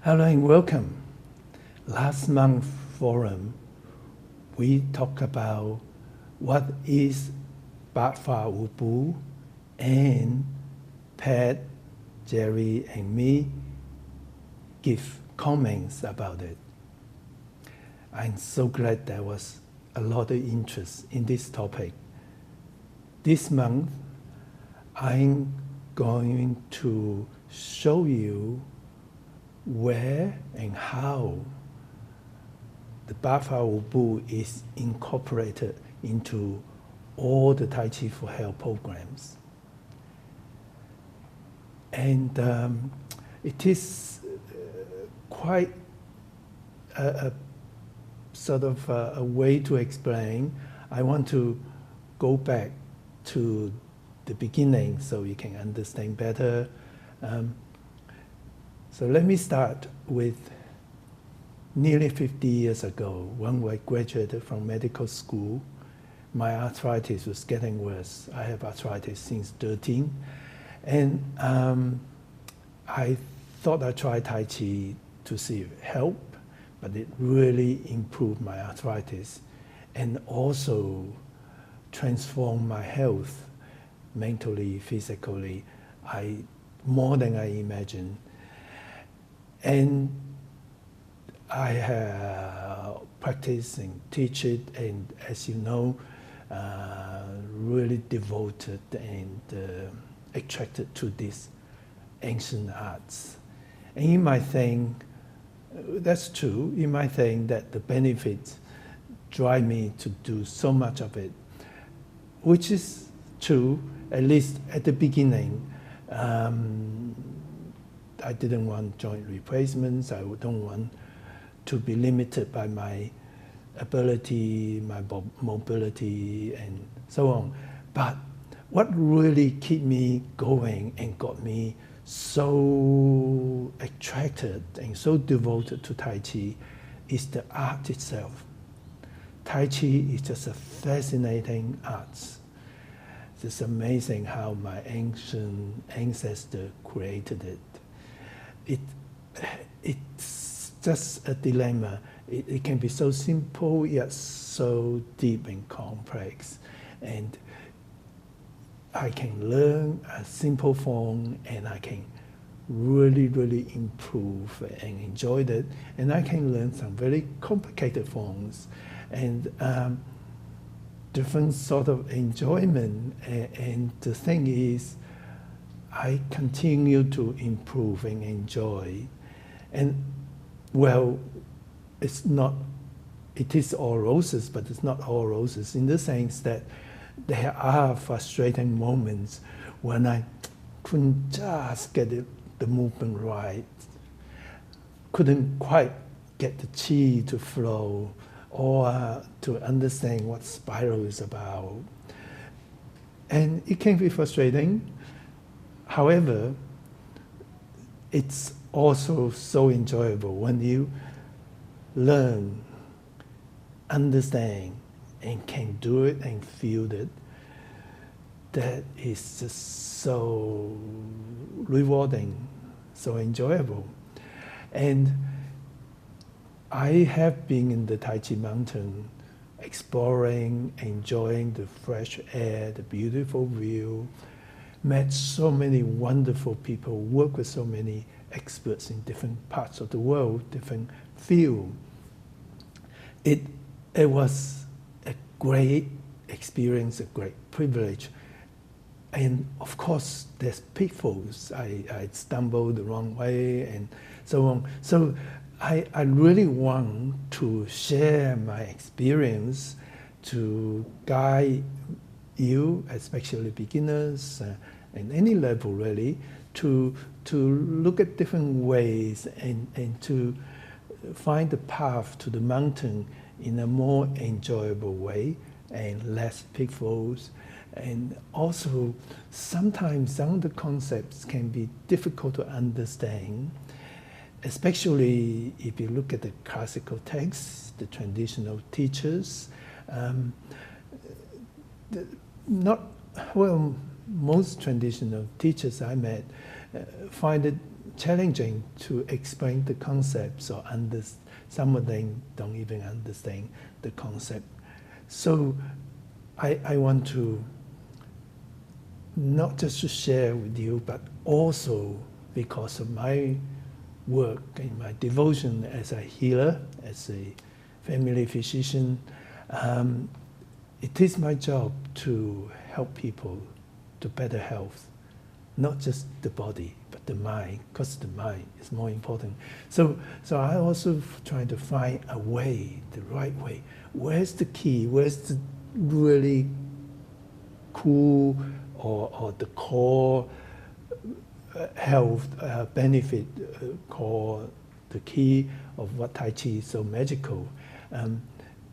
Hello and welcome. Last month forum, we talked about what is BaFa Wubu, and Pat, Jerry, and me give comments about it. I'm so glad there was a lot of interest in this topic. This month, I'm going to show you where and how the BaFa Wubu is incorporated into all the Tai Chi for Health programs. And it is quite a sort of a way to explain. I want to go back to the beginning so you can understand better. So let me start with nearly 50 years ago, when I graduated from medical school. My arthritis was getting worse. I have arthritis since 13. And I thought I'd try Tai Chi to see if it helped, but it really improved my arthritis and also transformed my health mentally, physically, more than I imagined. And I have practiced and teach it, and as you know, really devoted and attracted to these ancient arts. And you might think, that's true, you might think that the benefits drive me to do so much of it, which is true, at least at the beginning. I didn't want joint replacements. I don't want to be limited by my ability, my mobility, and so on. But what really kept me going and got me so attracted and so devoted to Tai Chi is the art itself. Tai Chi is just a fascinating art. It's amazing how my ancient ancestor created it. It's just a dilemma. It can be so simple yet so deep and complex. And I can learn a simple form and I can really, really improve and enjoy it. And I can learn some very complicated forms and different sort of enjoyment. And the thing is, I continue to improve and enjoy. And well, it is all roses, but it's not all roses in the sense that there are frustrating moments when I couldn't just get the movement right, couldn't quite get the chi to flow or to understand what spiral is about. And it can be frustrating. However, it's also so enjoyable when you learn, understand, and can do it and feel it. That is just so rewarding, so enjoyable. And I have been in the Tai Chi mountain, exploring, enjoying the fresh air, the beautiful view, met so many wonderful people, worked with so many experts in different parts of the world, different fields. It was a great experience, a great privilege. And of course, there's pitfalls. I stumbled the wrong way and so on. So I really want to share my experience to guide you, especially beginners, and any level really, to look at different ways and to find the path to the mountain in a more enjoyable way and less pitfalls. And also, sometimes some of the concepts can be difficult to understand, especially if you look at the classical texts, the traditional teachers. Most traditional teachers I met find it challenging to explain the concepts, or some of them don't even understand the concept. So I want to not just to share with you, but also because of my work and my devotion as a healer, as a family physician, it is my job to help people to better health, not just the body, but the mind, because the mind is more important. So I also try to find a way, the right way. Where's the key? Where's the really cool or the core health benefit, core, the key of what Tai Chi is so magical?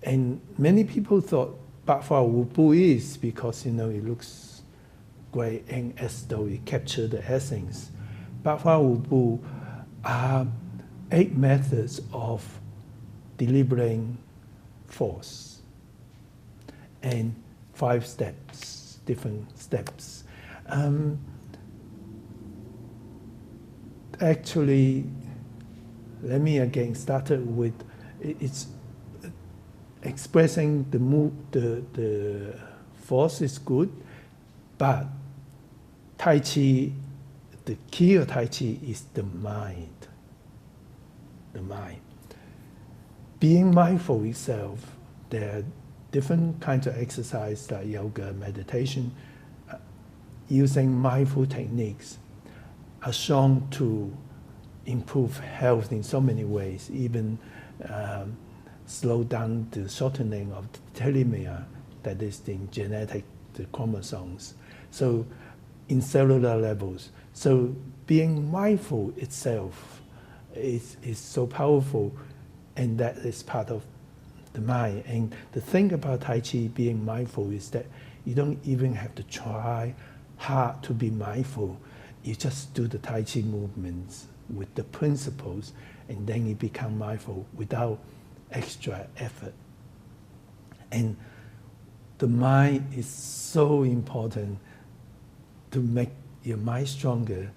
And many people thought BaFa Wubu is because, it looks great and as though it captures the essence. BaFa Wubu are 8 methods of delivering force and 5 steps, different steps. Actually, let me again start with it's expressing the force is good, but Tai Chi, the key of Tai Chi is the mind. The mind. Being mindful itself, there are different kinds of exercise like yoga, meditation, using mindful techniques are shown to improve health in so many ways, even slow down the shortening of the telomere, that is the genetic, the chromosomes. So in cellular levels. So being mindful itself is so powerful, and that is part of the mind. And the thing about Tai Chi being mindful is that you don't even have to try hard to be mindful. You just do the Tai Chi movements with the principles, and then you become mindful without extra effort. And the mind is so important to make your mind stronger,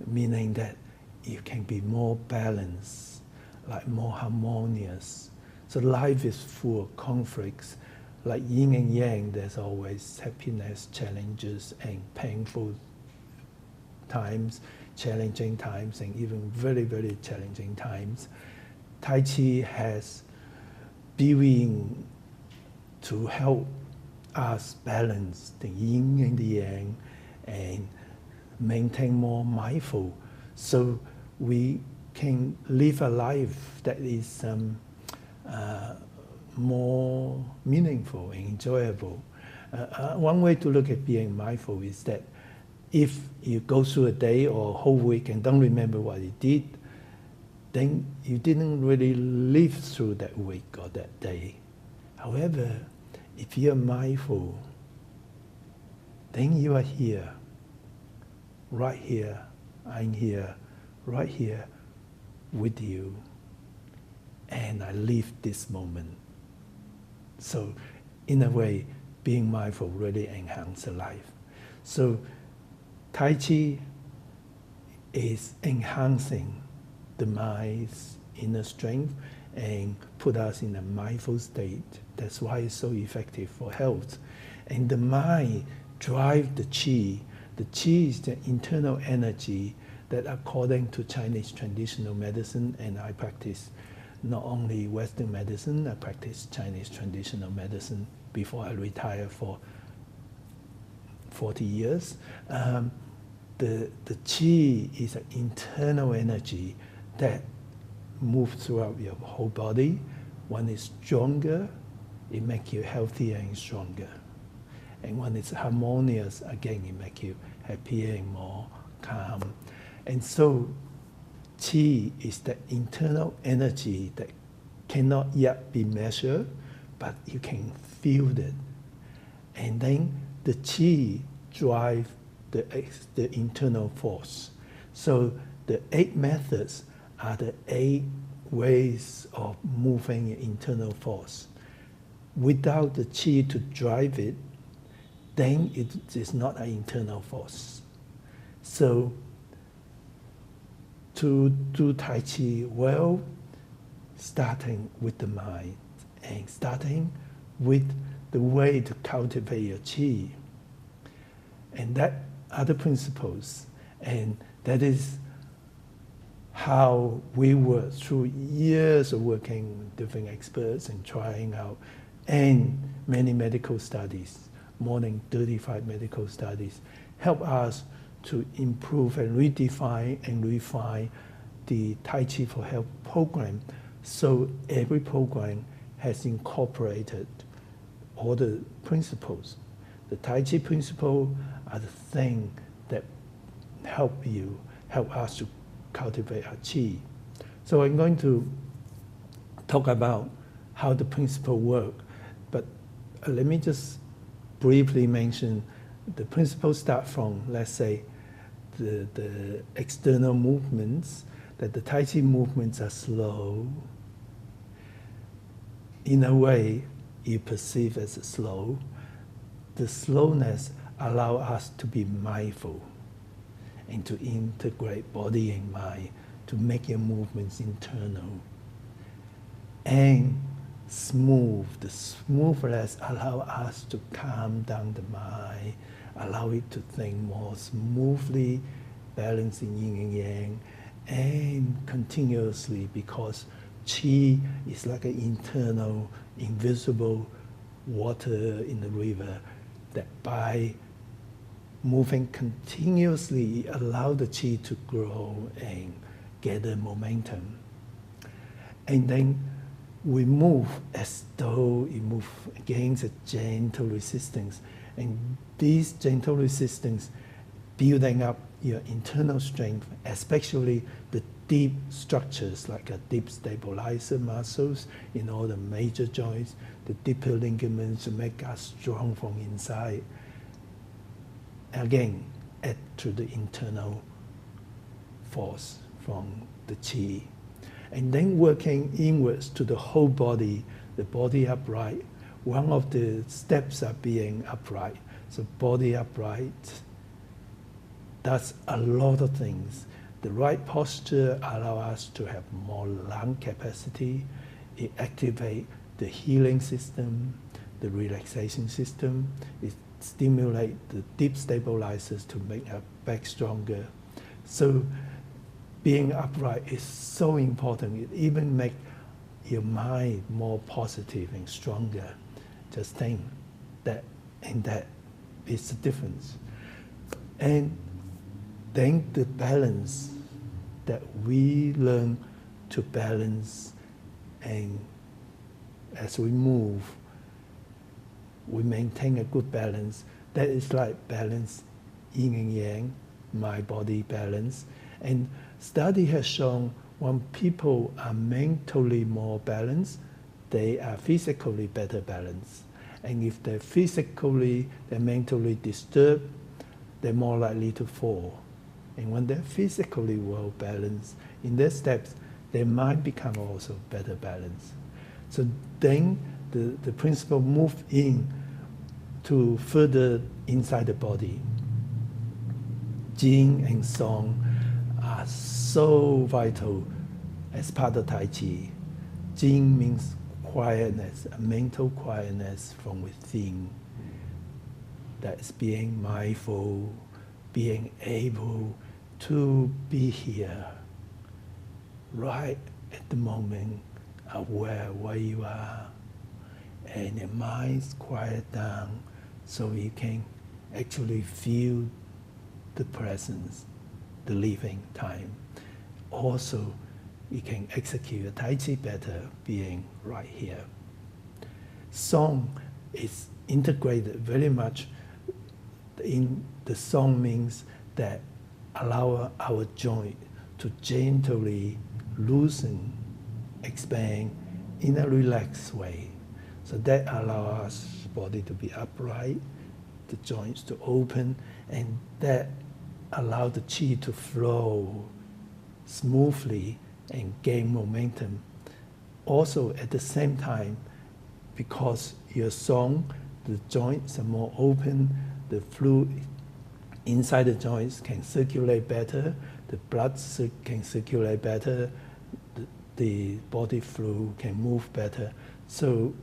meaning that you can be more balanced, like more harmonious. So life is full of conflicts, like yin and yang. There's always happiness, challenges, and painful times, challenging times, and even very, very challenging times. Tai Chi has been to help us balance the yin and the yang and maintain more mindful, so we can live a life that is more meaningful and enjoyable. One way to look at being mindful is that if you go through a day or a whole week and don't remember what you did, then you didn't really live through that week or that day. However, if you're mindful, then you are here, right here, I'm here, right here with you, and I live this moment. So in a way, being mindful really enhances life. So Tai Chi is enhancing the mind's inner strength and put us in a mindful state. That's why it's so effective for health. And the mind drives the qi. The qi is the internal energy that, according to Chinese traditional medicine, and I practice not only Western medicine, I practice Chinese traditional medicine before I retired for 40 years. The qi is an internal energy that moves throughout your whole body. When it's stronger, it makes you healthier and stronger. And when it's harmonious, again, it makes you happier and more calm. And so, qi is the internal energy that cannot yet be measured, but you can feel it. And then the qi drives the internal force. So the 8 methods are the 8 ways of moving internal force. Without the qi to drive it, then it is not an internal force. So to do Tai Chi well, starting with the mind and starting with the way to cultivate your Qi. And that are the principles. And that is how we work through years of working with different experts and trying out, and many medical studies, more than 35 medical studies, help us to improve and redefine and refine the Tai Chi for Health program. So every program has incorporated all the principles. The Tai Chi principles are the thing that help us to cultivate our Qi. So I'm going to talk about how the principle work, but let me just briefly mention the principles start from, let's say, the external movements, that the Tai Chi movements are slow. In a way, you perceive as slow. The slowness allows us to be mindful and to integrate body and mind, to make your movements internal. And smooth, the smoothness allows us to calm down the mind, allow it to think more smoothly, balancing yin and yang, and continuously, because Qi is like an internal, invisible water in the river, that by moving continuously, it allows the Qi to grow and gather momentum. And then we move as though it moves against a gentle resistance. And this gentle resistance building up your internal strength, especially the deep structures like a deep stabilizer muscles in all the major joints, the deeper ligaments to make us strong from inside. Again, add to the internal force from the Qi. And then working inwards to the whole body, the body upright. One of the steps are being upright. So body upright does a lot of things. The right posture allows us to have more lung capacity. It activates the healing system, the relaxation system. It stimulates the deep stabilizers to make our back stronger. So being upright is so important. It even makes your mind more positive and stronger. Just think that, and that is the difference. And then the balance, that we learn to balance, and as we move, we maintain a good balance. That is like balance, yin and yang, mind-body balance. And study has shown when people are mentally more balanced, they are physically better balanced. And if they're mentally disturbed, they're more likely to fall. And when they're physically well balanced, in their steps, they might become also better balanced. So then the principle moves in to further inside the body. Jing and Song are so vital as part of Tai Chi. Jing means quietness, a mental quietness from within. That's being mindful, being able to be here, right at the moment, aware where you are, and your mind's quiet down so you can actually feel the presence, the living time. Also, you can execute your Tai Chi better being right here. Song is integrated very much in the song means that allow our joint to gently loosen, expand in a relaxed way. So that allows us body to be upright, the joints to open, and that allows the Qi to flow smoothly and gain momentum. Also at the same time, because your song, the joints are more open, the fluid inside the joints can circulate better, the blood can circulate better, the body fluid can move better. So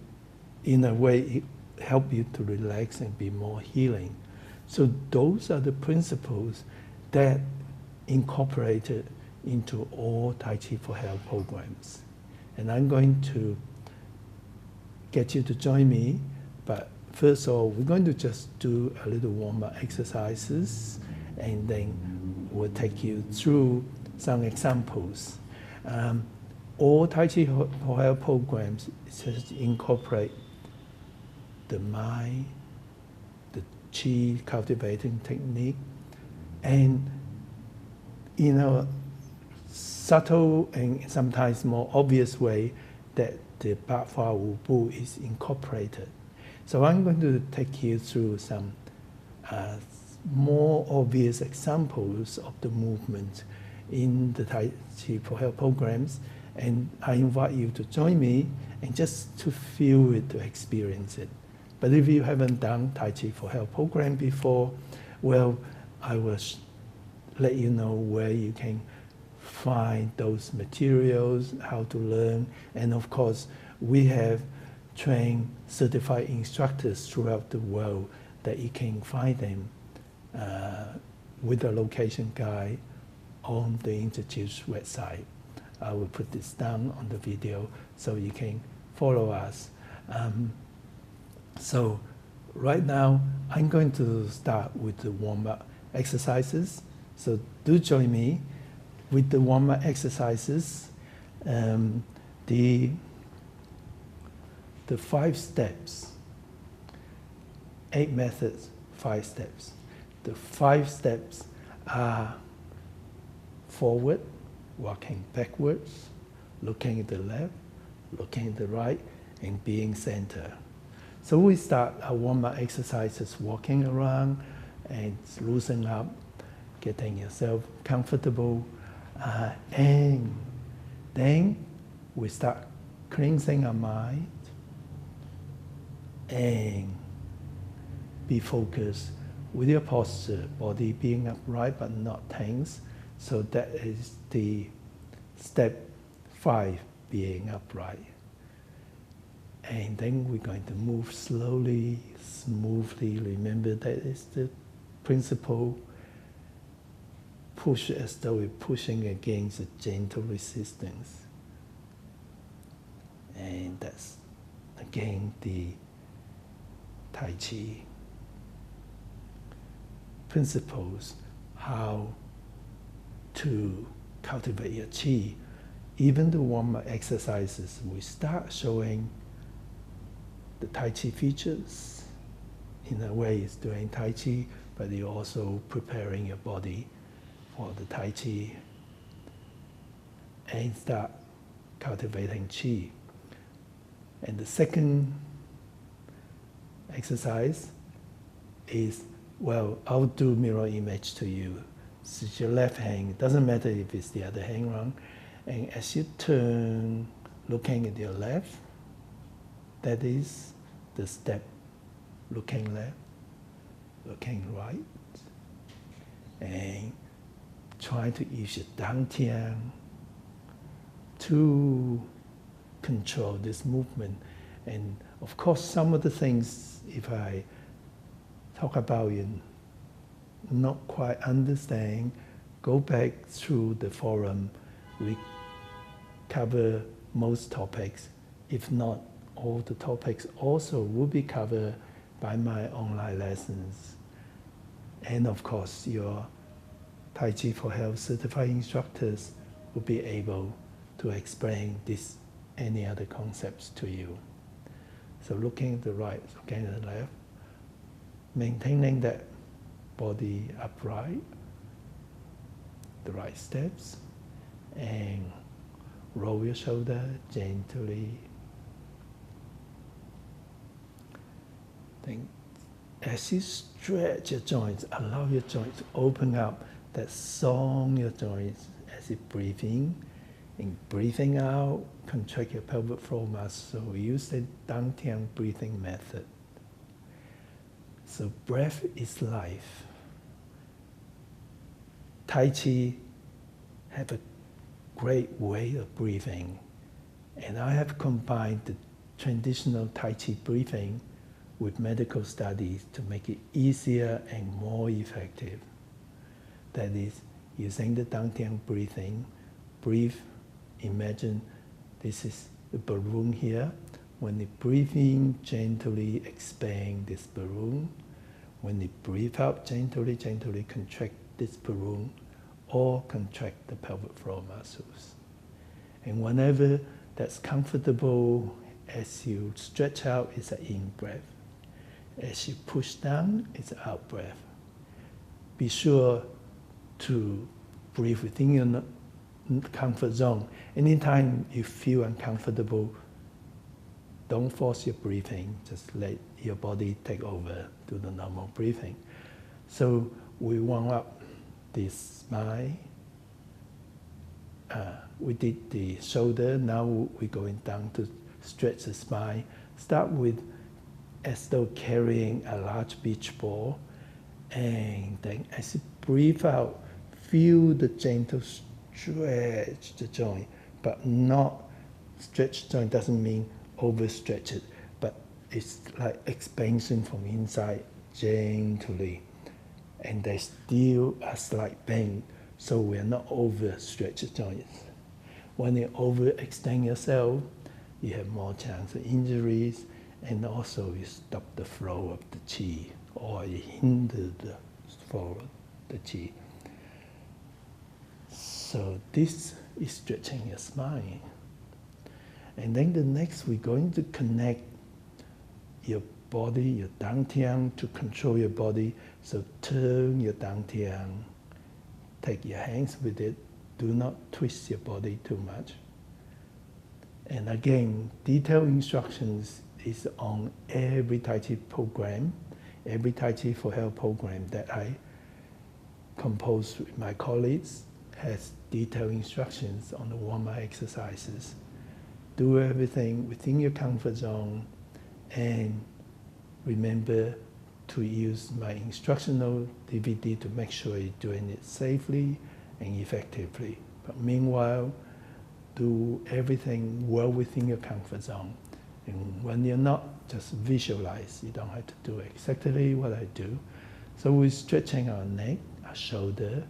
in a way, it helps you to relax and be more healing. So those are the principles that incorporated into all Tai Chi for Health programs. And I'm going to get you to join me, but first of all, we're going to just do a little warm-up exercises, and then we'll take you through some examples. All Tai Chi for Health programs just incorporate the mind, the Chi cultivating technique, and in a subtle and sometimes more obvious way that the BaFa Wubu is incorporated. So I'm going to take you through some more obvious examples of the movement in the Tai Chi for Health programs, and I invite you to join me and just to feel it, to experience it. But if you haven't done Tai Chi for Health program before, well, I will let you know where you can find those materials, how to learn, and of course, we have trained certified instructors throughout the world that you can find them with a location guide on the Institute's website. I will put this down on the video so you can follow us. So right now, I'm going to start with the warm-up exercises. So do join me with the warm-up exercises. The 5 steps, 8 methods, 5 steps. The 5 steps are forward, walking backwards, looking at the left, looking at the right, and being center. So we start our warm-up exercises walking around and loosen up, getting yourself comfortable, and then we start cleansing our mind and be focused with your posture, body being upright but not tense. So that is the step 5, being upright. And then we're going to move slowly, smoothly. Remember that is the principle. Push as though we're pushing against a gentle resistance. And that's, again, the Tai Chi principles, how to cultivate your Chi. Even the warm-up exercises, we start showing the Tai Chi features. In a way, it's doing Tai Chi, but you're also preparing your body for the Tai Chi and start cultivating Chi. And the second exercise is, well, I'll do mirror image to you. So it's your left hand, it doesn't matter if it's the other hand wrong. And as you turn, looking at your left, that is the step, looking left, looking right, and try to use your dantian to control this movement. And of course, some of the things, if I talk about you not quite understand, go back through the forum. We cover most topics. If not, all the topics also will be covered by my online lessons. And of course, your Tai Chi for Health certified instructors will be able to explain this, any other concepts to you. So looking at the right, looking at the left, maintaining that body upright, the right steps, and roll your shoulder gently. Then as you stretch your joints, allow your joints to open up, that song your joints as you breathe in and breathing out, contract your pelvic floor muscle. Use the dantian breathing method. So breath is life. Tai Chi have a great way of breathing. And I have combined the traditional Tai Chi breathing with medical studies to make it easier and more effective. That is, using the Dantian breathing, breathe, imagine this is the balloon here. When you breathe in, gently expand this balloon. When you breathe out, gently contract this balloon or contract the pelvic floor muscles. And whenever that's comfortable, as you stretch out, it's an in-breath. As you push down, it's an out-breath. Be sure to breathe within your comfort zone. Anytime you feel uncomfortable, don't force your breathing. Just let your body take over, do the normal breathing. So we warm up the spine. We did the shoulder. Now we're going down to stretch the spine. Start with as though carrying a large beach ball. And then as you breathe out, feel the gentle stretch the joint, but not stretch joint doesn't mean overstretch it, but it's like expansion from inside gently. And there's still a slight bend, so we're not overstretch the joints. When you overextend yourself, you have more chance of injuries, and also you stop the flow of the qi, or you hinder the flow of the qi. So this is stretching your spine. And then the next, we're going to connect your body, your dantian, to control your body. So turn your dantian, take your hands with it. Do not twist your body too much. And again, detailed instructions is on every Tai Chi program, every Tai Chi for Health program that I compose with my colleagues has detailed instructions on the warm-up exercises. Do everything within your comfort zone, and remember to use my instructional DVD to make sure you're doing it safely and effectively. But meanwhile, do everything well within your comfort zone. And when you're not, just visualize. You don't have to do exactly what I do. So we're stretching our neck, our shoulder,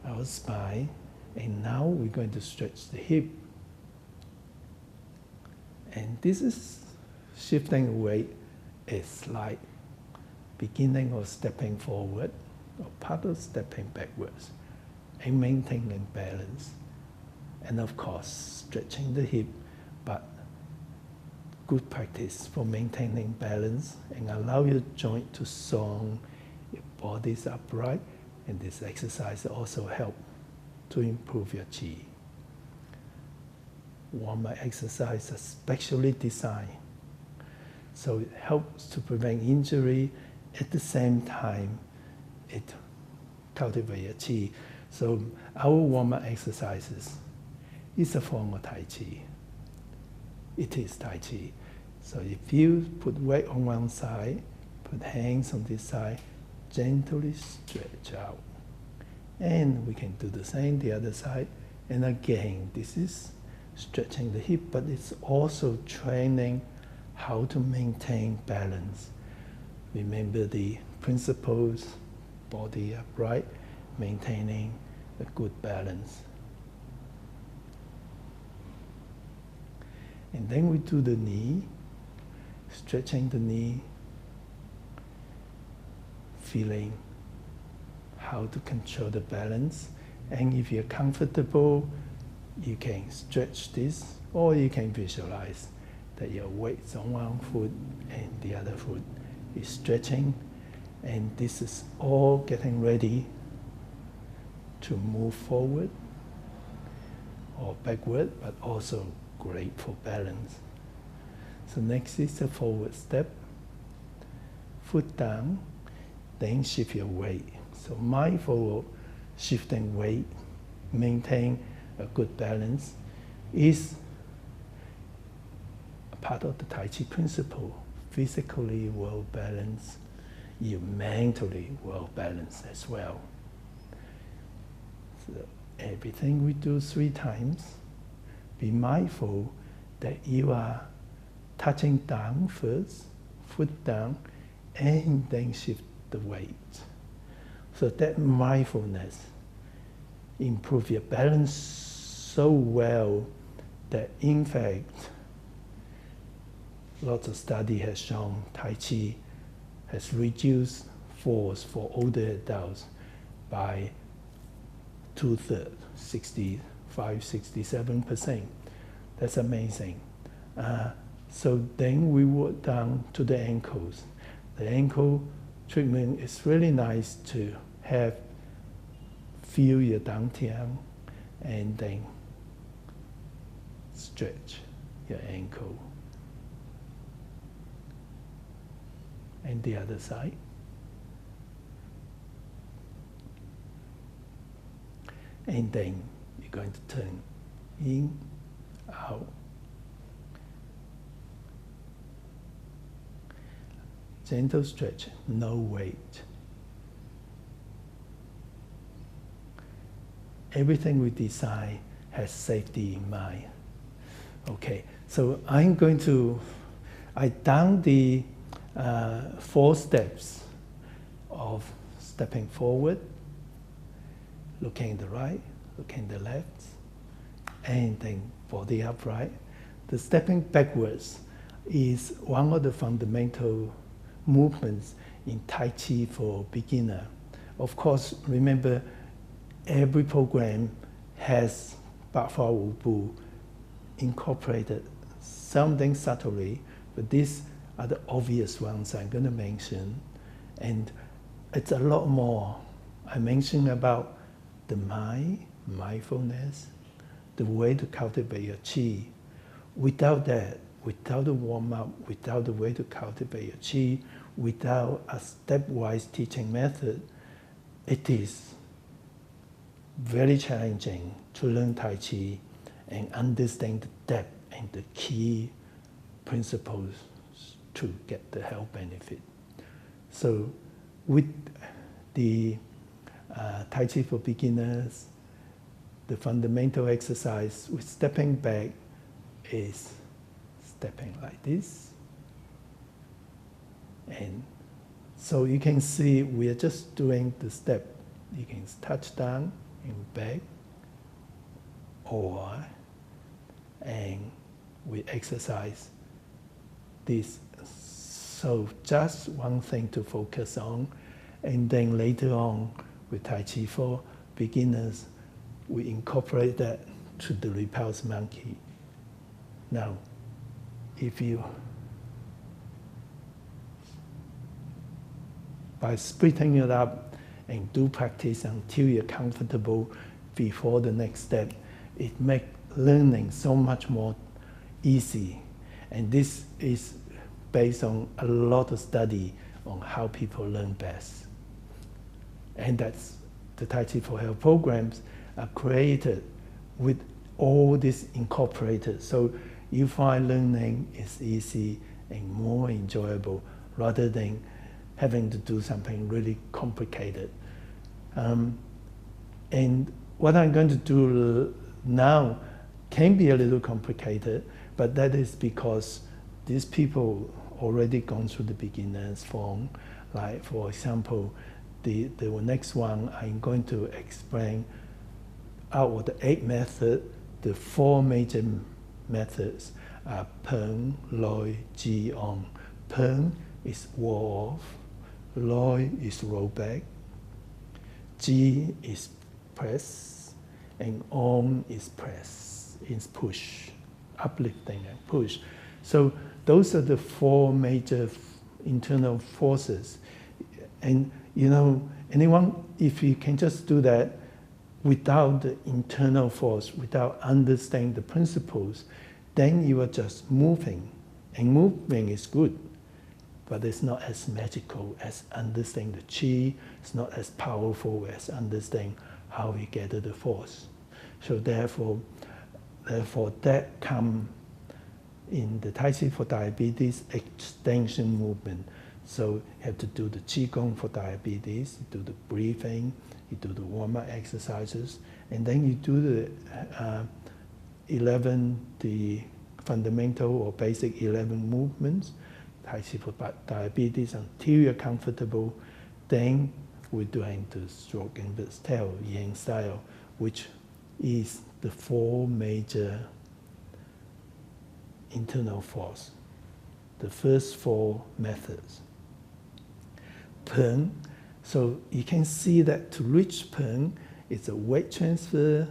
our spine, and now we're going to stretch the hip. And this is shifting weight. It's like beginning of stepping forward or part of stepping backwards and maintaining balance. And of course, stretching the hip, but good practice for maintaining balance and allow your joint to song, your body's upright, and this exercise also helps to improve your qi. Warm-up exercise is specially designed, so it helps to prevent injury. At the same time, it cultivates your qi. So our warm-up exercises is a form of Tai Chi. It is Tai Chi. So if you put weight on one side, put hands on this side, gently stretch out. And we can do the same the other side. And again, this is stretching the hip, but it's also training how to maintain balance. Remember the principles, body upright, maintaining a good balance. And then we do the knee, stretching the knee, feeling how to control the balance. And if you're comfortable, you can stretch this, or you can visualize that your weight's on one foot and the other foot is stretching. And this is all getting ready to move forward or backward, but also great for balance. So next is a forward step, foot down, then shift your weight. So mindful of shifting weight, maintain a good balance is a part of the Tai Chi principle. Physically well balanced, you're mentally well balanced as well. So everything we do 3 times, be mindful that you are touching down first, foot down, and then shift the weight. So that mindfulness improves your balance so well that in fact, lots of study has shown Tai Chi has reduced falls for older adults by 2/3, 65-67%. That's amazing. So then we work down to the ankles. The ankle treatment is really nice to feel your dantian and then stretch your ankle. And the other side. And then you're going to turn in, out. Gentle stretch, no weight. Everything we design has safety in mind. Okay, so I done the 4 steps of stepping forward, looking the right, looking the left, and then body upright. The stepping backwards is one of the fundamental movements in Tai Chi for beginner. Of course, remember, every program has BaFa Wubu incorporated something subtly, but these are the obvious ones I'm going to mention. And it's a lot more. I mentioned about the mind, mindfulness, the way to cultivate your chi. Without that, without the warm-up, without the way to cultivate your chi, without a stepwise teaching method, it is very challenging to learn Tai Chi and understand the depth and the key principles to get the health benefit. So with the Tai Chi for beginners, the fundamental exercise with stepping back is stepping like this. And so you can see we are just doing the step. You can touch down and back, and we exercise this. So just one thing to focus on, and then later on with Tai Chi for beginners, we incorporate that to the repulse monkey. Now, if you, by splitting it up and do practice until you're comfortable before the next step, it makes learning so much more easy. And this is based on a lot of study on how people learn best. And that's the Tai Chi for Health programs are created with all this incorporated. So you find learning is easy and more enjoyable rather than having to do something really complicated. And what I'm going to do now can be a little complicated, but that is because these people already gone through the beginner's form. Like, for example, the next one, I'm going to explain out of the 8 methods, the 4 major methods are Peng, Loi, Ji, On. Peng is wall off, Loi is roll back, Ji is press, and On is press, is push, uplifting and push. So those are the 4 major internal forces. And you know, anyone, if you can just do that without the internal force, without understanding the principles, then you are just moving. And moving is good, but it's not as magical as understanding the chi. It's not as powerful as understanding how we gather the force. So therefore that comes in the Tai Chi for diabetes extension movement. So you have to do the Qigong for diabetes, you do the breathing, you do the warm-up exercises, And then you do the 11, the fundamental or basic 11 movements, Tai Chi for diabetes, until you're comfortable. Then we're doing the stroke inverse tail, Yang style, which is the 4 major internal force. The first 4 methods. Peng, so you can see that to reach Peng, it's a weight transfer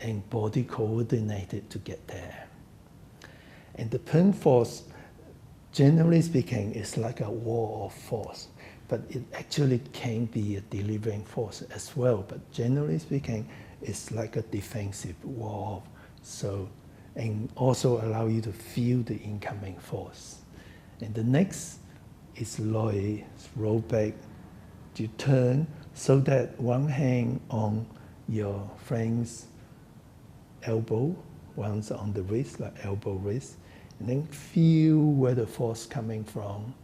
and body coordinated to get there. And the Peng force, generally speaking, is like a wall of force, but it actually can be a delivering force as well. But generally speaking, it's like a defensive wall. So, and also allow you to feel the incoming force. And the next is Loi, roll back. You turn so that one hand on your friend's elbow, one's on the wrist, like elbow wrist, and then feel where the force coming from,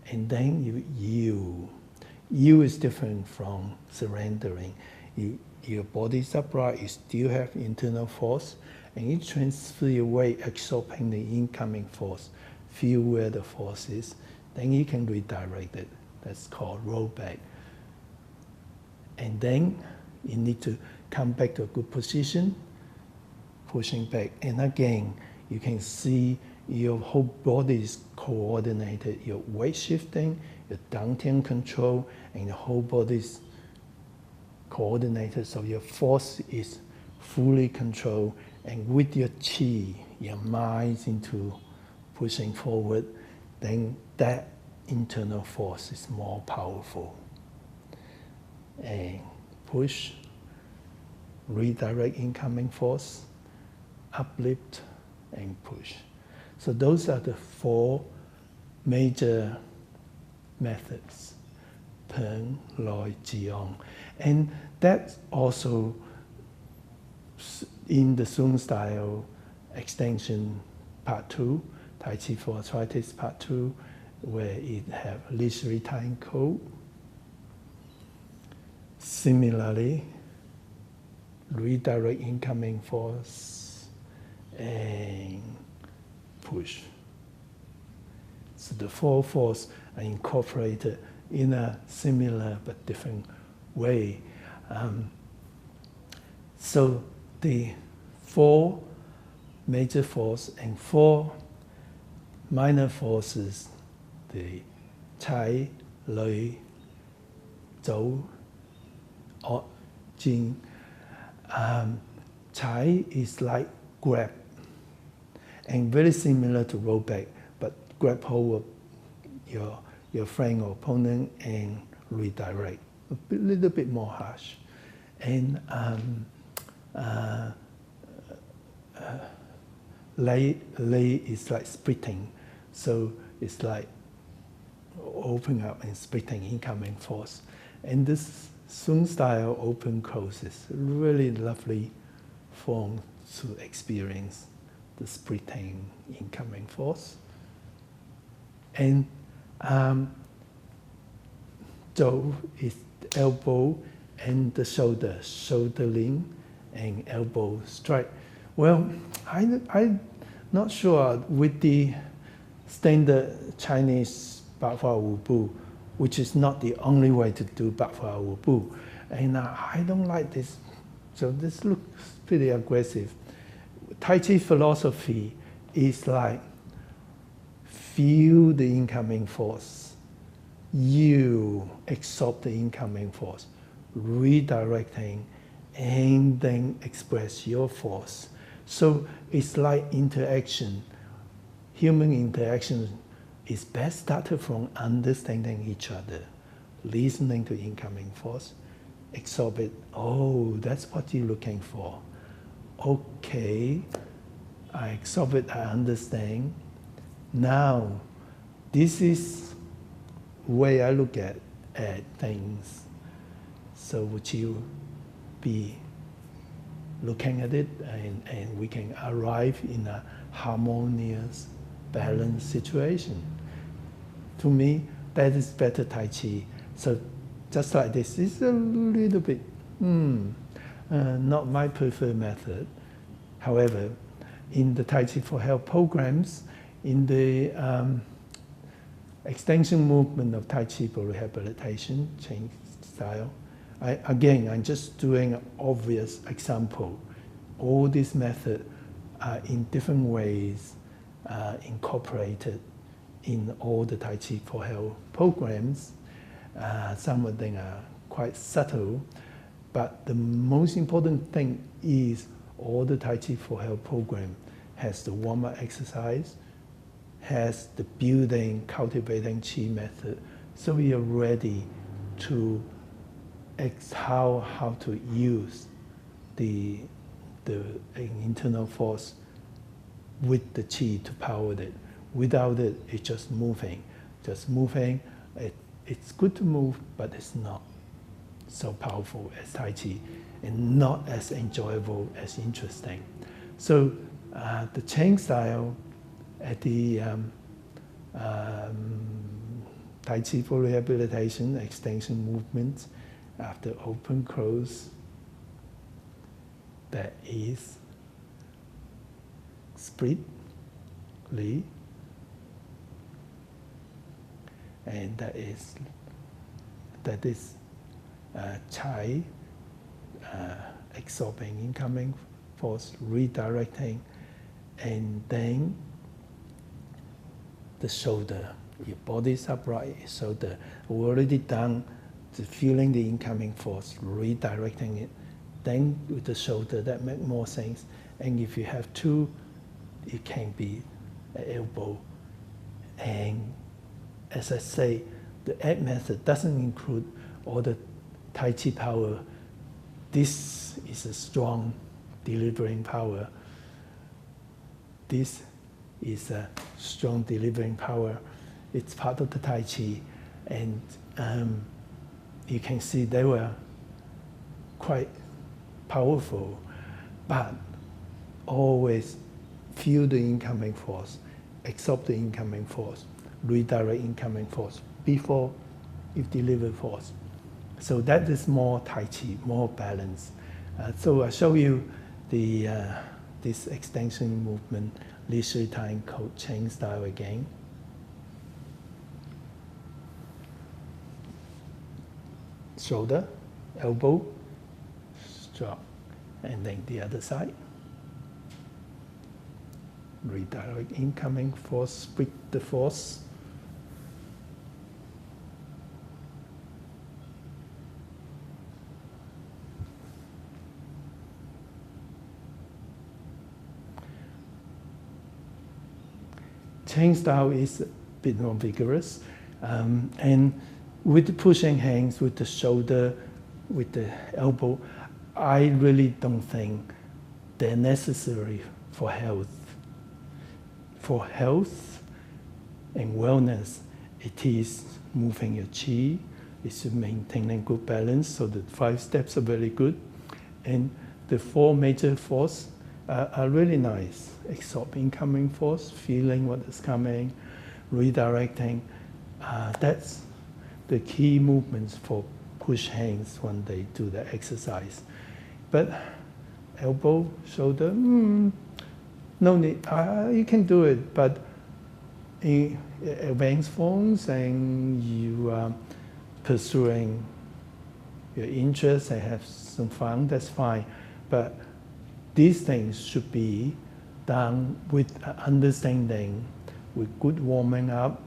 and then you yield. Yield is different from surrendering. Your body's upright, you still have internal force, and you transfer your weight, absorbing the incoming force. Feel where the force is, then you can redirect it. That's called rollback. And then you need to come back to a good position, pushing back. And again, you can see your whole body is coordinated. Your weight shifting, your downturn control, and your whole body is coordinated. So your force is fully controlled. And with your chi, your mind into pushing forward, then that internal force is more powerful. And push, redirect incoming force, uplift, and push. So those are the 4 major methods, Peng, Loi, Jiong. And that's also in the Sung style extension part 2, Tai Chi for arthritis part 2, where it have leisurely time code. Similarly, redirect incoming force and push. So the 4 forces are incorporated in a similar but different way. So the 4 major forces and 4 minor forces, the Chai, Loi, Zhou, or Jing. Chai is like grab, and very similar to roll back, but grab hold of your friend or opponent and redirect. A little bit more harsh. And lay is like splitting, so it's like opening up and splitting incoming force. And this Sung style open close is really lovely form to experience the splitting incoming force. And Zhou is the elbow and the shoulder, shoulder lean and elbow strike. Well, I'm not sure with the standard Chinese BaFa Wubu, which is not the only way to do BaFa Wubu. And I don't like this. So this looks pretty aggressive. Tai Chi philosophy is like feel the incoming force. You absorb the incoming force, redirecting, and then express your force. So it's like interaction. Human interaction is best started from understanding each other, listening to incoming force, absorb it. Oh, that's what you're looking for. Okay, I absorb it, I understand. Now, this is the way I look at things. So would you be looking at it and we can arrive in a harmonious, balanced situation? To me, that is better Tai Chi. So just like this, it's a little bit, not my preferred method. However, in the Tai Chi for Health programs, in the extension movement of Tai Chi for rehabilitation, change style, I'm just doing an obvious example. All these methods are in different ways incorporated in all the Tai Chi for Health programs. Some of them are quite subtle, but the most important thing is all the Tai Chi for Health program has the warm-up exercise, has the building, cultivating Qi method, so we are ready to how to use the internal force with the Qi to power it. Without it, it's just moving. It's good to move, but it's not so powerful as Tai Chi and not as enjoyable, as interesting. So the Cheng style at the Tai Chi for rehabilitation, extension movement, after open, close, that is split, Li, and that is Chai, absorbing incoming force, redirecting, and then the shoulder. Your body is upright, shoulder. We already done the feeling the incoming force, redirecting it. Then with the shoulder, that makes more sense. And if you have two, it can be an elbow. And as I say, the egg method doesn't include all the Tai Chi power. This is a strong delivering power. This is a strong delivering power. It's part of the Tai Chi. And you can see they were quite powerful, but always feel the incoming force, absorb the incoming force, redirect incoming force before you deliver force. So that is more Tai Chi, more balance. So I'll show you the this extension movement, Li Shui Time called Cheng style again. Shoulder, elbow, strong, and then the other side. Redirect incoming force, split the force. Cheng style is a bit more vigorous, and with the pushing hands, with the shoulder, with the elbow, I really don't think they're necessary for health. For health and wellness, it is moving your Qi, it's maintaining good balance, so the 5 steps are very good. And the 4 major forces are really nice. Absorb incoming force, feeling what is coming, redirecting. That's the key movements for push hands when they do the exercise. But elbow, shoulder, no need. You can do it, but in advanced forms and you are pursuing your interests and have some fun, that's fine. But these things should be done with understanding, with good warming up,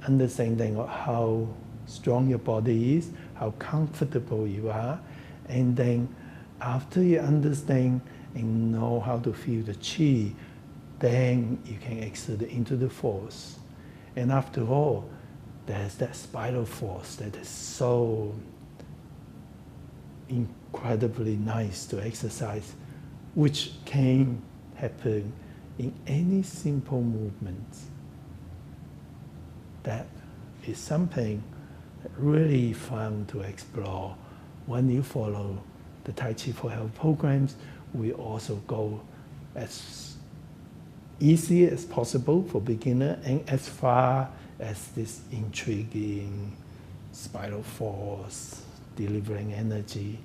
understanding of how strong your body is, how comfortable you are, and then after you understand and know how to feel the Qi, then you can exert it into the force. And after all, there's that spiral force that is so incredibly nice to exercise, which can happen in any simple movement. That is something really fun to explore. When you follow the Tai Chi for Health programs, we also go as easy as possible for beginner and as far as this intriguing spiral force, delivering energy.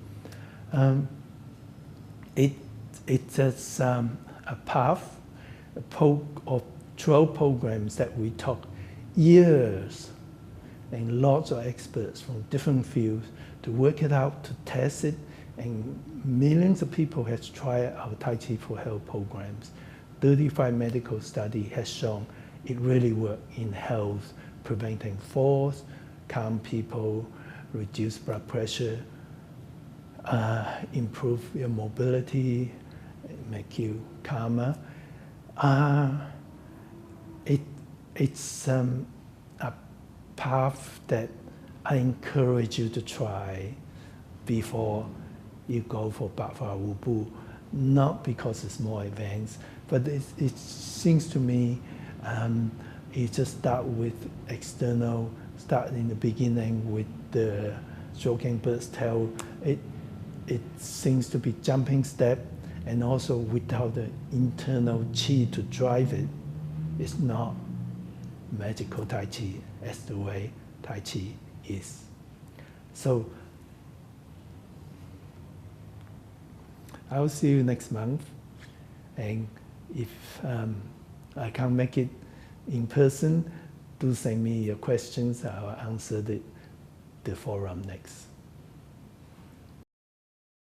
It's just a path, of 12 programs that we took years and lots of experts from different fields to work it out, to test it, and millions of people have tried our Tai Chi for Health programs. 35 medical studies has shown it really works in health, preventing falls, calm people, reduce blood pressure, improve your mobility, make you calmer. It's a path that I encourage you to try before you go for BaFa Wubu, not because it's more advanced, but it seems to me you just start with external, start in the beginning with the stroking bird's tail. It seems to be jumping step, and also without the internal chi to drive it, it's not magical Tai Chi as the way Tai Chi is. So I'll see you next month, and if I can't make it in person, do send me your questions. I'll answer the forum next.